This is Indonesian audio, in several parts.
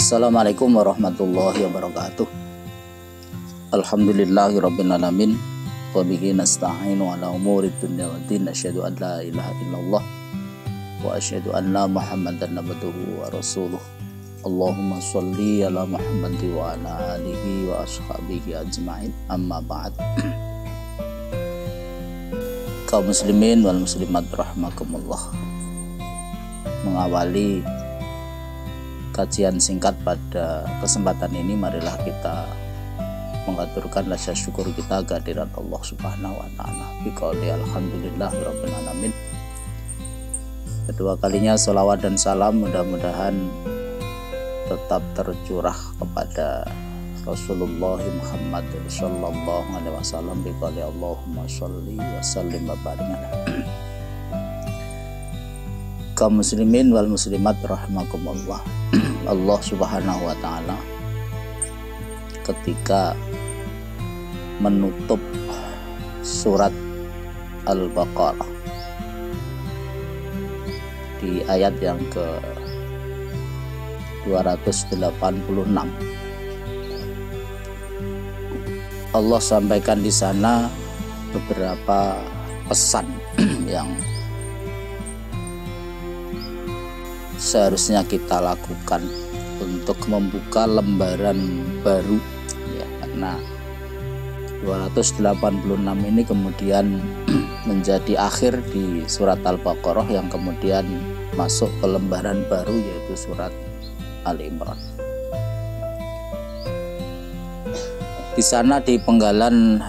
Assalamualaikum warahmatullahi wabarakatuh. Alhamdulillahirabbil alamin wa bihi nasta'inu ala umuri dunya waddin. Asyhadu an la ilaha illallah wa asyhadu anna Muhammadan abduhu wa rasuluh. Allahumma sholli ala Muhammad wa ala alihi wa ashabihi ajma'in. Amma ba'd. Kaum muslimin wal muslimat rahimakumullah. Mengawali kajian singkat pada kesempatan ini, marilah kita mengaturkan rasa syukur kita kehadirat Allah Subhanahu wa taala. Biqauli alhamdulillahirabbil alamin. Kedua kalinya sholawat dan salam mudah-mudahan tetap tercurah kepada Rasulullah Muhammad sallallahu alaihi wasallam. Biqauli Allahumma sholli wa sallim wa barik alaihi. Kaum muslimin wal muslimat rahimakumullah. Allah Subhanahu wa taala ketika menutup surat Al-Baqarah di ayat yang ke 286, Allah sampaikan di sana beberapa pesan yang seharusnya kita lakukan untuk membuka lembaran baru ya, karena 286 ini kemudian menjadi akhir di surat Al-Baqarah yang kemudian masuk ke lembaran baru, yaitu surat Ali Imran. Di sana di penggalan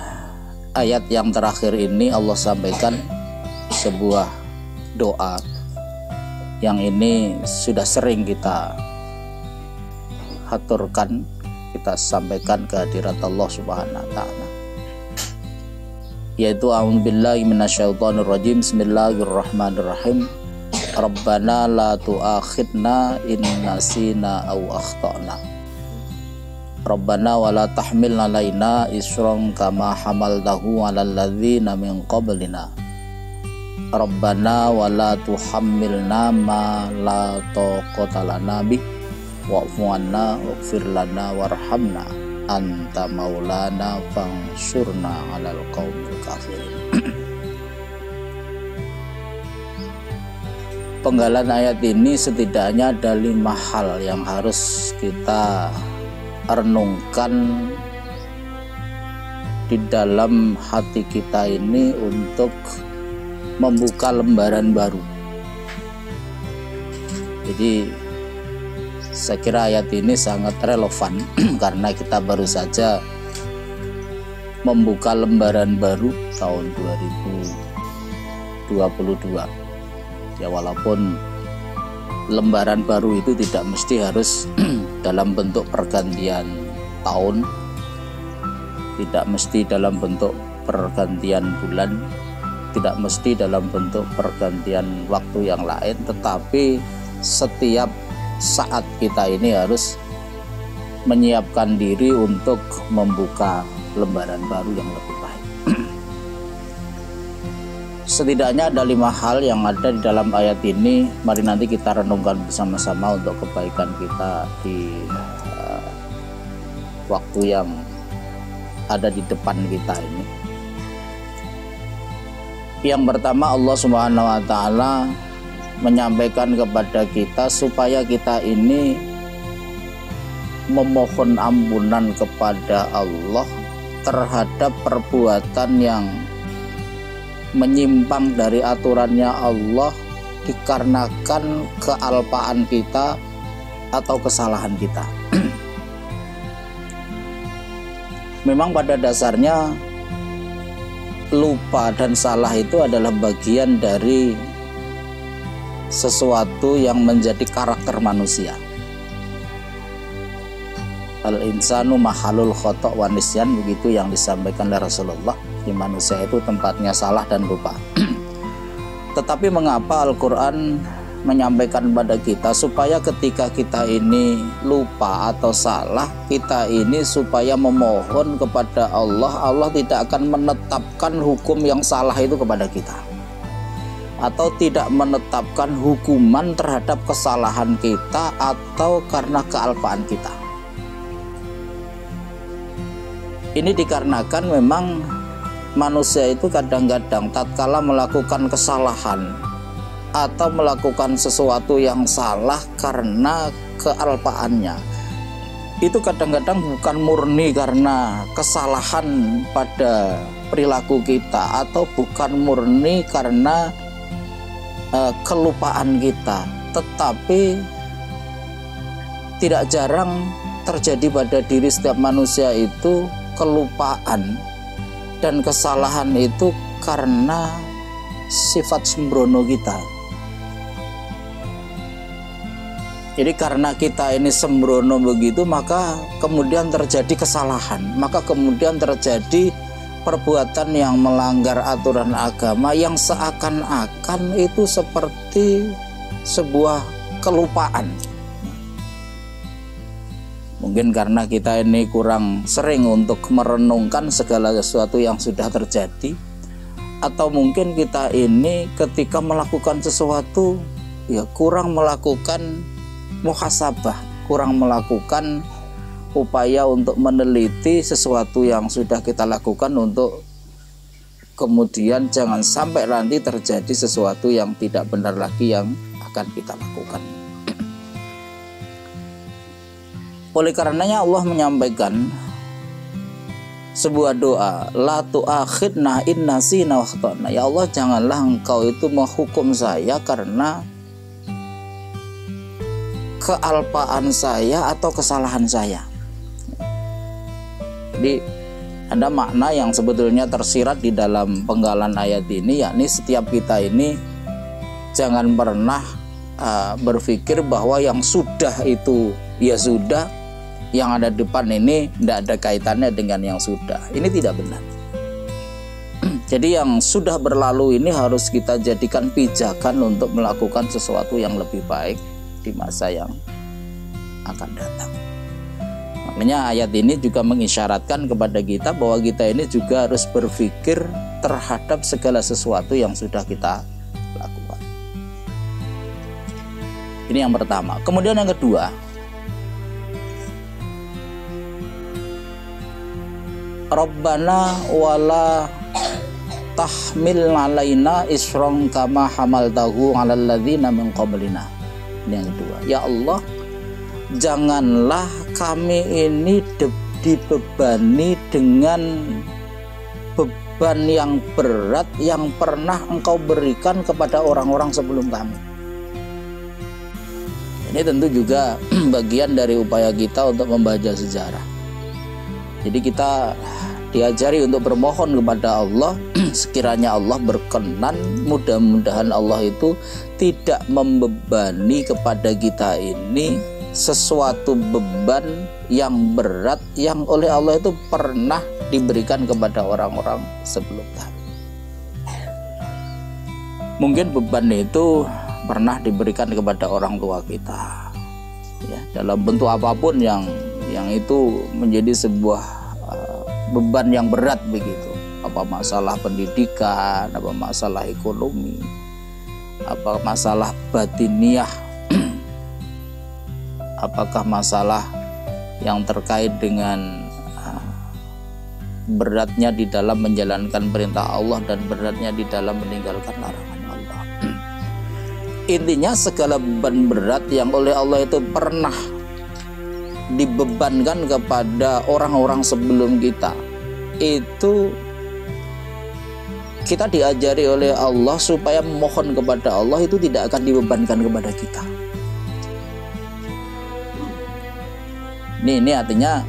ayat yang terakhir ini Allah sampaikan sebuah doa yang ini sudah sering kita haturkan, kita sampaikan kehadirat Allah Subhanahu wa taala, yaitu a'udzubillahi minasyaitonirrajim. Bismillahirrahmanirrahim. Rabbana la tu'akhidna in nasina aw akhtana. Rabbana wa la tahmilna alaina isran kama hamaltahu 'alal ladzina min qablina. Rabbana wa la tuhammilna ma la taqata lana bih wa'fu 'anna waghfir lana warhamna anta maulana fansurna 'alal qaumil kafirin. Penggalan ayat ini setidaknya ada 5 hal yang harus kita renungkan di dalam hati kita ini untuk membuka lembaran baru. Jadi saya kira ayat ini sangat relevan karena kita baru saja membuka lembaran baru tahun 2022. Ya, walaupun lembaran baru itu tidak mesti harus dalam bentuk pergantian tahun, tidak mesti dalam bentuk pergantian bulan, tidak mesti dalam bentuk pergantian waktu yang lain, tetapi setiap saat kita ini harus menyiapkan diri untuk membuka lembaran baru yang lebih baik. Setidaknya ada 5 hal yang ada di dalam ayat ini. Mari nanti kita renungkan bersama-sama untuk kebaikan kita di waktu yang ada di depan kita ini. Yang pertama, Allah Subhanahu wa taala menyampaikan kepada kita supaya kita ini memohon ampunan kepada Allah terhadap perbuatan yang menyimpang dari aturannya Allah dikarenakan kealpaan kita atau kesalahan kita. Memang pada dasarnya lupa dan salah itu adalah bagian dari sesuatu yang menjadi karakter manusia. Al-insanu mahalul khata' wa nisyan, begitu yang disampaikan oleh Rasulullah. Di manusia itu tempatnya salah dan lupa. Tetapi mengapa Al-Quran menyampaikan pada kita supaya ketika kita ini lupa atau salah, kita ini supaya memohon kepada Allah, Allah tidak akan menetapkan hukum yang salah itu kepada kita. atau tidak menetapkan hukuman terhadap kesalahan kita atau karena kealpaan kita. Ini dikarenakan memang manusia itu kadang-kadang tatkala melakukan kesalahan atau melakukan sesuatu yang salah karena kealpaannya, itu kadang-kadang bukan murni karena kesalahan pada perilaku kita atau bukan murni karena kelupaan kita, tetapi tidak jarang terjadi pada diri setiap manusia itu kelupaan dan kesalahan itu karena sifat sembrono kita. Jadi karena kita ini sembrono begitu, maka kemudian terjadi kesalahan, maka kemudian terjadi perbuatan yang melanggar aturan agama yang seakan-akan itu seperti sebuah kelupaan. Mungkin karena kita ini kurang sering untuk merenungkan segala sesuatu yang sudah terjadi, atau mungkin kita ini ketika melakukan sesuatu ya kurang melakukan muhasabah, kurang melakukan upaya untuk meneliti sesuatu yang sudah kita lakukan untuk kemudian jangan sampai nanti terjadi sesuatu yang tidak benar lagi yang akan kita lakukan. Oleh karenanya Allah menyampaikan sebuah doa, la tu'akhidna in nasina wa akhtana. Ya Allah, janganlah engkau itu menghukum saya karena kealpaan saya atau kesalahan saya. Jadi ada makna yang sebetulnya tersirat di dalam penggalan ayat ini, yakni setiap kita ini jangan pernah berpikir bahwa yang sudah itu ya sudah, yang ada depan ini tidak ada kaitannya dengan yang sudah. Ini tidak benar. Jadi yang sudah berlalu ini harus kita jadikan pijakan untuk melakukan sesuatu yang lebih baik di masa yang akan datang. Makanya ayat ini juga mengisyaratkan kepada kita bahwa kita ini juga harus berpikir terhadap segala sesuatu yang sudah kita lakukan. Ini yang pertama. Kemudian yang kedua, Rabbana wala tahmil alaina isron kama hamaltahu alal ladzina min qablina. Ini yang kedua. Ya Allah, janganlah kami ini dibebani dengan beban yang berat yang pernah Engkau berikan kepada orang-orang sebelum kami. Ini tentu juga bagian dari upaya kita untuk membaca sejarah. Jadi kita diajari untuk bermohon kepada Allah, sekiranya Allah berkenan, mudah-mudahan Allah itu tidak membebani kepada kita ini sesuatu beban yang berat yang oleh Allah itu pernah diberikan kepada orang-orang sebelum kami. Mungkin beban itu pernah diberikan kepada orang tua kita, ya, dalam bentuk apapun yang itu menjadi sebuah beban yang berat begitu. Apa masalah pendidikan, apa masalah ekonomi, apa masalah batiniah, apakah masalah yang terkait dengan beratnya di dalam menjalankan perintah Allah dan beratnya di dalam meninggalkan larangan Allah. Intinya segala beban berat yang oleh Allah itu pernah dibebankan kepada orang-orang sebelum kita, itu kita diajari oleh Allah supaya memohon kepada Allah itu tidak akan dibebankan kepada kita. Ini artinya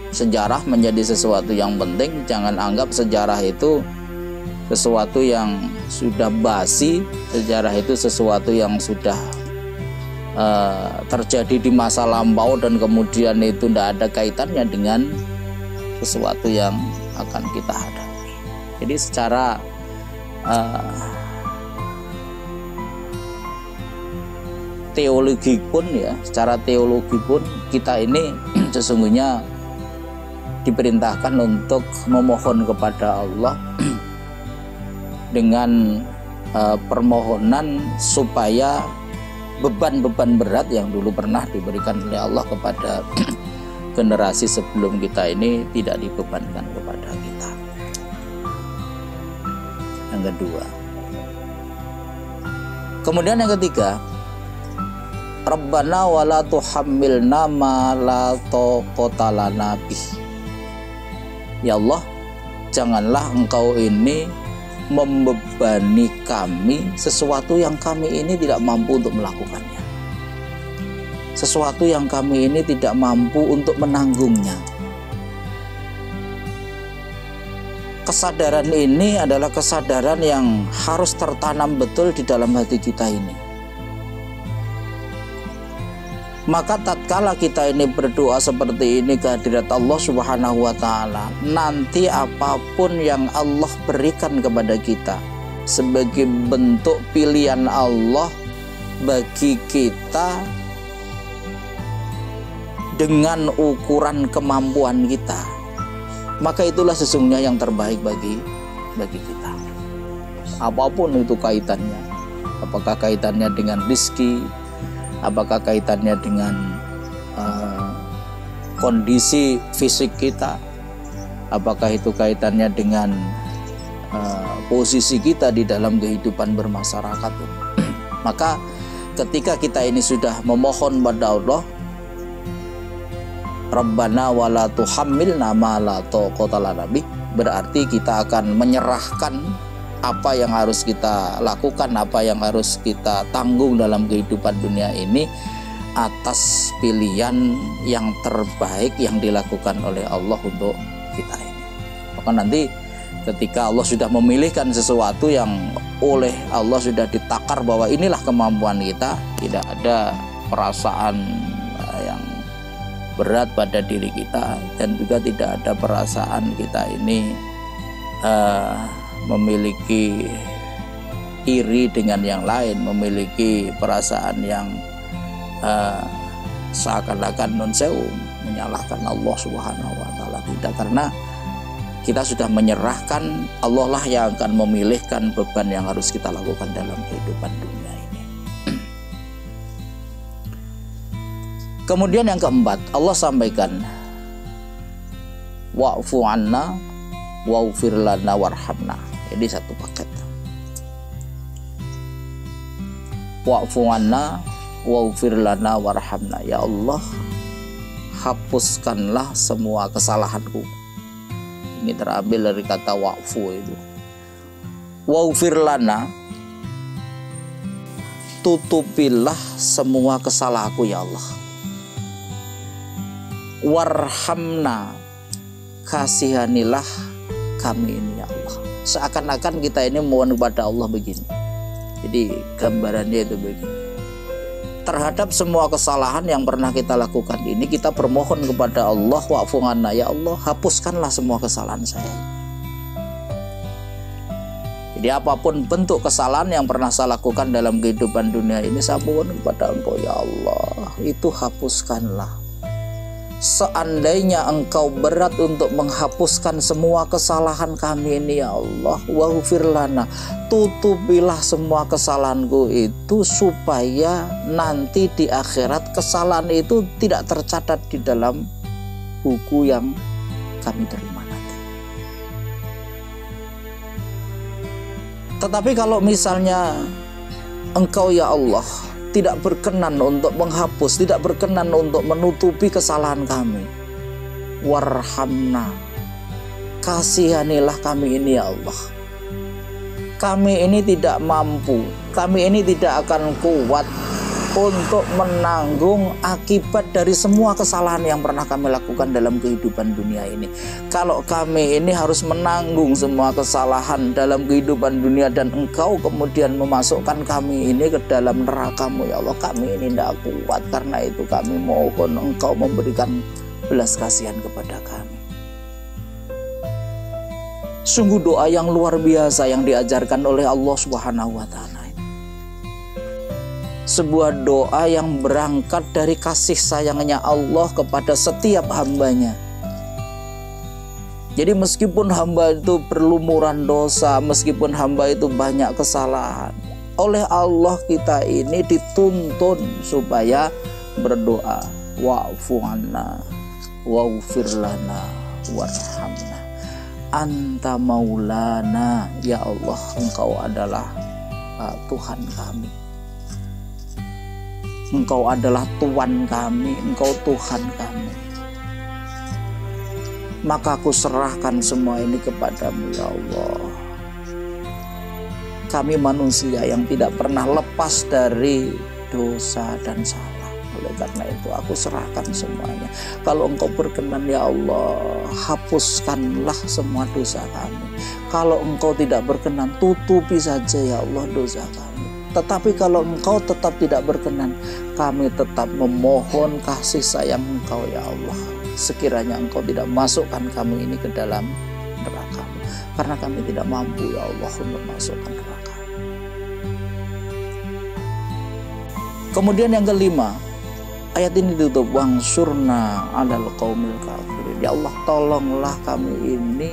sejarah menjadi sesuatu yang penting. Jangan anggap sejarah itu sesuatu yang sudah basi, sejarah itu sesuatu yang sudah terjadi di masa lampau dan kemudian itu tidak ada kaitannya dengan sesuatu yang akan kita hadapi. Jadi secara teologi pun ya, secara teologi pun kita ini sesungguhnya diperintahkan untuk memohon kepada Allah dengan permohonan supaya beban-beban berat yang dulu pernah diberikan oleh Allah kepada generasi sebelum kita ini tidak dibebankan kepada kita. Yang kedua. Kemudian yang ketiga, Rabbana wala tuhammilna ma la taqata lana bih. Ya Allah, janganlah Engkau ini membebani kami sesuatu yang kami ini tidak mampu untuk melakukannya, sesuatu yang kami ini tidak mampu untuk menanggungnya. Kesadaran ini adalah kesadaran yang harus tertanam betul di dalam hati kita ini. Maka tatkala kita ini berdoa seperti ini ke hadirat Allah Subhanahu wa ta'ala, nanti apapun yang Allah berikan kepada kita sebagai bentuk pilihan Allah bagi kita dengan ukuran kemampuan kita, maka itulah sesungguhnya yang terbaik bagi kita. Apapun itu kaitannya, apakah kaitannya dengan rizki, apakah kaitannya dengan kondisi fisik kita, apakah itu kaitannya dengan posisi kita di dalam kehidupan bermasyarakat. Maka ketika kita ini sudah memohon pada Allah, Rabbana wala tuhammilna ma la taqata lana bih, berarti kita akan menyerahkan apa yang harus kita lakukan, apa yang harus kita tanggung dalam kehidupan dunia ini atas pilihan yang terbaik yang dilakukan oleh Allah untuk kita ini. Maka nanti ketika Allah sudah memilihkan sesuatu yang oleh Allah sudah ditakar bahwa inilah kemampuan kita, tidak ada perasaan yang berat pada diri kita, dan juga tidak ada perasaan kita ini memiliki iri dengan yang lain, memiliki perasaan yang seakan-akan non sewu menyalahkan Allah Subhanahu wa ta'ala. Tidak, karena kita sudah menyerahkan, Allah lah yang akan memilihkan beban yang harus kita lakukan dalam kehidupan dunia ini. Kemudian yang keempat, Allah sampaikan wa'fu anna wa'fir lana warhamna. Jadi satu paket. Wa'fu anna wa'fir lana warhamna. Ya Allah, hapuskanlah semua kesalahanku. Ini terambil dari kata wa'fu itu. Wa'fir lana, tutupilah semua kesalahanku ya Allah. Warhamna, kasihanilah kami ini ya Allah. Seakan-akan kita ini mohon kepada Allah begini. Jadi gambarannya itu begini. Terhadap semua kesalahan yang pernah kita lakukan ini, kita bermohon kepada Allah, wa'fu anna, ya Allah, hapuskanlah semua kesalahan saya. Jadi apapun bentuk kesalahan yang pernah saya lakukan dalam kehidupan dunia ini, saya mohon kepada Engkau ya Allah, itu hapuskanlah. Seandainya Engkau berat untuk menghapuskan semua kesalahan kami ini ya Allah, waghfir lana, tutupilah semua kesalahanku itu supaya nanti di akhirat kesalahan itu tidak tercatat di dalam buku yang kami terima nanti. Tetapi kalau misalnya Engkau ya Allah tidak berkenan untuk menghapus, tidak berkenan untuk menutupi kesalahan kami, warhamna, kasihanilah kami ini ya Allah. Kami ini tidak mampu, kami ini tidak akan kuat untuk menanggung akibat dari semua kesalahan yang pernah kami lakukan dalam kehidupan dunia ini. Kalau kami ini harus menanggung semua kesalahan dalam kehidupan dunia dan Engkau kemudian memasukkan kami ini ke dalam neraka-Mu ya Allah, kami ini tidak kuat. Karena itu kami mohon Engkau memberikan belas kasihan kepada kami. Sungguh doa yang luar biasa yang diajarkan oleh Allah Subhanahu wa ta'ala. Sebuah doa yang berangkat dari kasih sayangnya Allah kepada setiap hambanya, Jadi meskipun hamba itu berlumuran dosa, meskipun hamba itu banyak kesalahan, oleh Allah kita ini dituntun supaya berdoa, wa'fu anna waghfir lana warhamna anta maulana, ya Allah engkau adalah Tuhan kami, engkau adalah Tuhan kami, engkau Tuhan kami, maka aku serahkan semua ini kepadamu ya Allah. Kami manusia yang tidak pernah lepas dari dosa dan salah. Oleh karena itu aku serahkan semuanya. Kalau engkau berkenan ya Allah, hapuskanlah semua dosa kami. Kalau engkau tidak berkenan, tutupi saja ya Allah dosa kami. Tetapi kalau engkau tetap tidak berkenan, kami tetap memohon kasih sayang engkau ya Allah. Sekiranya engkau tidak masukkan kami ini ke dalam neraka, karena kami tidak mampu ya Allah untuk masukkan neraka. Kemudian yang kelima, ayat ini ditutup wangsurna 'alal qaumil kafirin. Ya Allah, tolonglah kami ini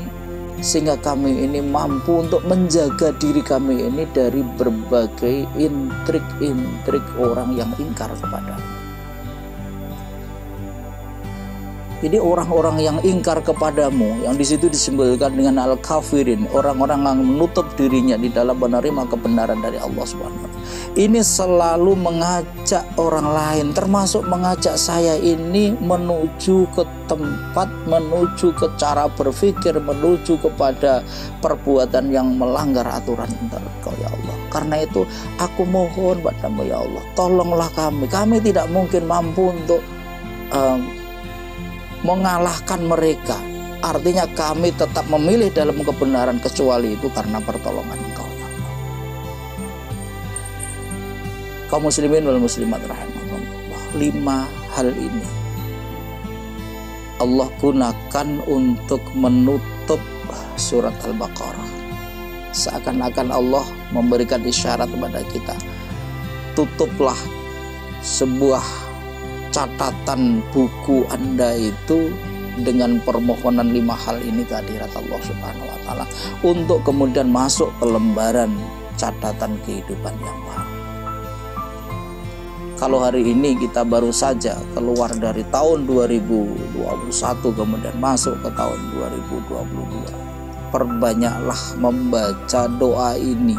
sehingga kami ini mampu untuk menjaga diri kami ini dari berbagai intrik-intrik orang yang ingkar kepadamu. Jadi orang-orang yang ingkar kepadamu, yang di situ disimbolkan dengan al-kafirin, orang-orang yang menutup dirinya di dalam menerima kebenaran dari Allah Subhanahu wa taala. Ini selalu mengajak orang lain, termasuk mengajak saya ini menuju ke tempat, menuju ke cara berpikir, menuju kepada perbuatan yang melanggar aturan Engkau ya Allah. Karena itu aku mohon padamu ya Allah, tolonglah kami. Kami tidak mungkin mampu untuk mengalahkan mereka. Artinya kami tetap memilih dalam kebenaran kecuali itu karena pertolongan Engkau ya Allah. Kaum muslimin wal muslimat rahimakumullah, 5 hal ini Allah gunakan untuk menutup surat Al-Baqarah. Seakan-akan Allah memberikan isyarat kepada kita, tutuplah sebuah catatan buku Anda itu dengan permohonan 5 hal ini ke hadirat Allah Subhanahu wa taala, untuk kemudian masuk ke lembaran catatan kehidupan yang baru. Kalau hari ini kita baru saja keluar dari tahun 2021 kemudian masuk ke tahun 2022, perbanyaklah membaca doa ini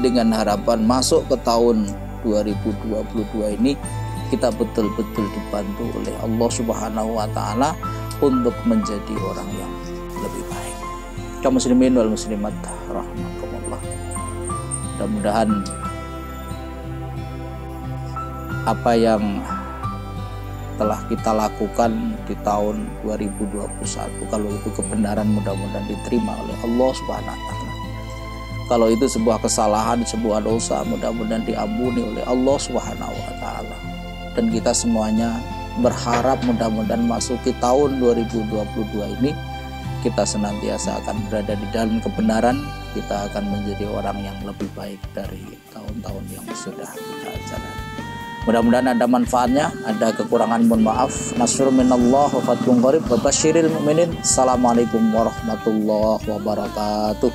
dengan harapan masuk ke tahun 2022 ini kita betul-betul dibantu oleh Allah Subhanahu wa taala untuk menjadi orang yang lebih baik. Kaum muslimin wal muslimat rahimakumullah. Mudah-mudahan apa yang telah kita lakukan di tahun 2021, kalau itu kebenaran, mudah-mudahan diterima oleh Allah Subhanahu wa taala. Kalau itu sebuah kesalahan, sebuah dosa, mudah-mudahan diampuni oleh Allah Subhanahu wa taala. Dan kita semuanya berharap mudah-mudahan masuki tahun 2022 ini kita senantiasa akan berada di dalam kebenaran, kita akan menjadi orang yang lebih baik dari tahun-tahun yang sudah kita jalani. Mudah-mudahan ada manfaatnya, ada kekurangan mohon maaf. Nasrun minallah wa fathun qarib wa basyiril mu'minin. Assalamualaikum warahmatullahi wabarakatuh.